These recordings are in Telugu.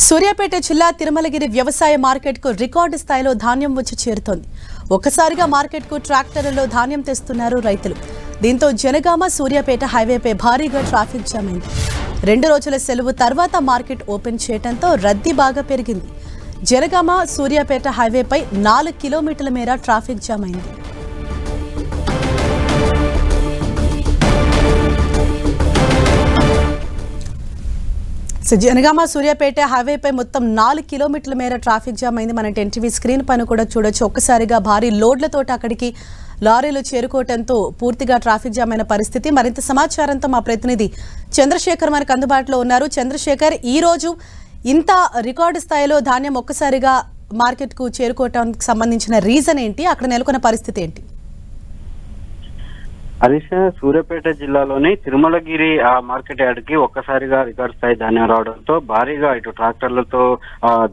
సూర్యాపేట జిల్లా తిరుమలగిరి వ్యవసాయ మార్కెట్కు రికార్డు స్థాయిలో ధాన్యం వచ్చి చేరుతోంది. ఒక్కసారిగా మార్కెట్కు ట్రాక్టర్లలో ధాన్యం తెస్తున్నారు రైతులు. దీంతో జనగామ సూర్యాపేట హైవేపై భారీగా ట్రాఫిక్ జామ్ అయింది. 2 రోజుల సెలవు తర్వాత మార్కెట్ ఓపెన్ చేయడంతో రద్దీ బాగా పెరిగింది. జనగామ సూర్యాపేట హైవేపై 4 కిలోమీటర్ల మేర ట్రాఫిక్ జామ్ అయింది. జనగామ సూర్యాపేట హైవేపై మొత్తం 4 కిలోమీటర్ల మేర ట్రాఫిక్ జామ్ అయింది. మన ఎన్టీవీ స్క్రీన్ పైన కూడా చూడొచ్చు. ఒక్కసారిగా భారీ లోడ్లతో అక్కడికి లారీలు చేరుకోవడంతో పూర్తిగా ట్రాఫిక్ జామ్ అయిన పరిస్థితి. మరింత సమాచారంతో మా ప్రతినిధి చంద్రశేఖర్ మనకు అందుబాటులో ఉన్నారు. చంద్రశేఖర్, ఈ రోజు ఇంత రికార్డు స్థాయిలో ధాన్యం ఒక్కసారిగా మార్కెట్కు చేరుకోవడానికి సంబంధించిన రీజన్ ఏంటి? అక్కడ నెలకొన్న పరిస్థితి ఏంటి? హరీష్, సూర్యాపేట జిల్లాలోని తిరుమలగిరి మార్కెట్ యార్డ్కి ఒక్కసారిగా రికార్డు స్థాయి ధాన్యం రావడంతో భారీగా ఇటు ట్రాక్టర్లతో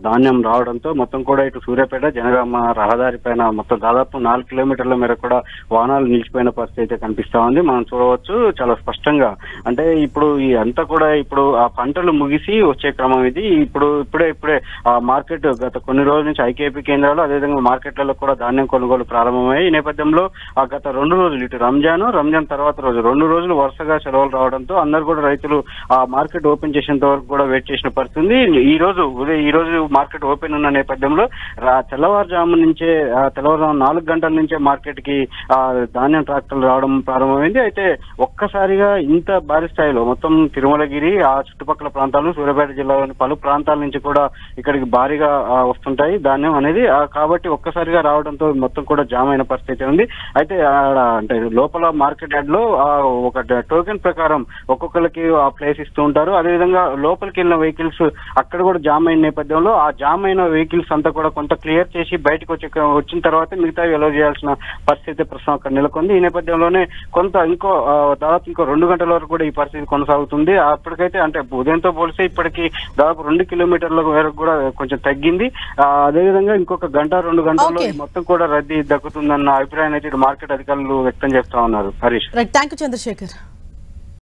ధాన్యం రావడంతో మొత్తం కూడా ఇటు సూర్యాపేట జనగామ రహదారి పైన మొత్తం దాదాపు 4 కిలోమీటర్ల మేర కూడా వాహనాలు నిలిచిపోయిన పరిస్థితి అయితే కనిపిస్తా ఉంది. మనం చూడవచ్చు చాలా స్పష్టంగా. అంటే ఇప్పుడు ఈ అంతా కూడా ఇప్పుడు ఆ పంటలు ముగిసి వచ్చే క్రమం ఇది. ఇప్పుడే మార్కెట్ గత కొన్ని రోజుల నుంచి ఐకేపీ కేంద్రాలు అదేవిధంగా మార్కెట్లలో కూడా ధాన్యం కొనుగోలు ప్రారంభమయ్యాయి. ఈ నేపథ్యంలో గత 2 రోజులు ఇటు రంజాన్ తర్వాత రోజు 2 రోజులు వరుసగా సెలవులు రావడంతో అందరూ కూడా రైతులు ఆ మార్కెట్ ఓపెన్ చేసేంత వరకు కూడా వెయిట్ చేసిన పరిస్థితి. ఈ రోజు మార్కెట్ ఓపెన్ ఉన్న నేపథ్యంలో తెల్లవారుజాము 4 గంటల నుంచే మార్కెట్ కి ధాన్యం ట్రాక్టర్లు రావడం ప్రారంభమైంది. అయితే ఒక్కసారిగా ఇంత భారీ స్థాయిలో మొత్తం తిరుమలగిరి ఆ చుట్టుపక్కల ప్రాంతాలు సూర్యాపేట జిల్లాలోని పలు ప్రాంతాల నుంచి కూడా ఇక్కడికి భారీగా వస్తుంటాయి ధాన్యం అనేది. కాబట్టి ఒక్కసారిగా రావడంతో మొత్తం కూడా జామ్ అయిన పరిస్థితి ఉంది. అయితే అంటే లోపల మార్కెట్ యార్డ్ లో ఒక టోకెన్ ప్రకారం ఒక్కొక్కరికి ఆ ప్లేస్ ఇస్తూ ఉంటారు. అదేవిధంగా లోపలికి వెళ్ళిన వెహికల్స్ అక్కడ కూడా జామ్ అయిన నేపథ్యంలో ఆ జామ్ అయిన వెహికల్స్ అంతా కూడా కొంత క్లియర్ చేసి బయటకు వచ్చిన తర్వాత మిగతా ఎలో చేయాల్సిన పరిస్థితి ప్రస్తుతం అక్కడ నెలకొంది. ఈ నేపథ్యంలోనే దాదాపు ఇంకో 2 గంటల వరకు కూడా ఈ పరిస్థితి కొనసాగుతుంది. అప్పటికైతే అంటే ఉదయంతో పోలిస్తే ఇప్పటికి దాదాపు 2 కిలోమీటర్ల వరకు కూడా కొంచెం తగ్గింది. అదేవిధంగా ఇంకొక 2 గంటల్లో మొత్తం కూడా రద్దీ దక్కుతుందన్న అభిప్రాయం అయితే మార్కెట్ అధికారులు వ్యక్తం చేస్తా ఉన్నారు. Harish, thank you Chandrasekhar.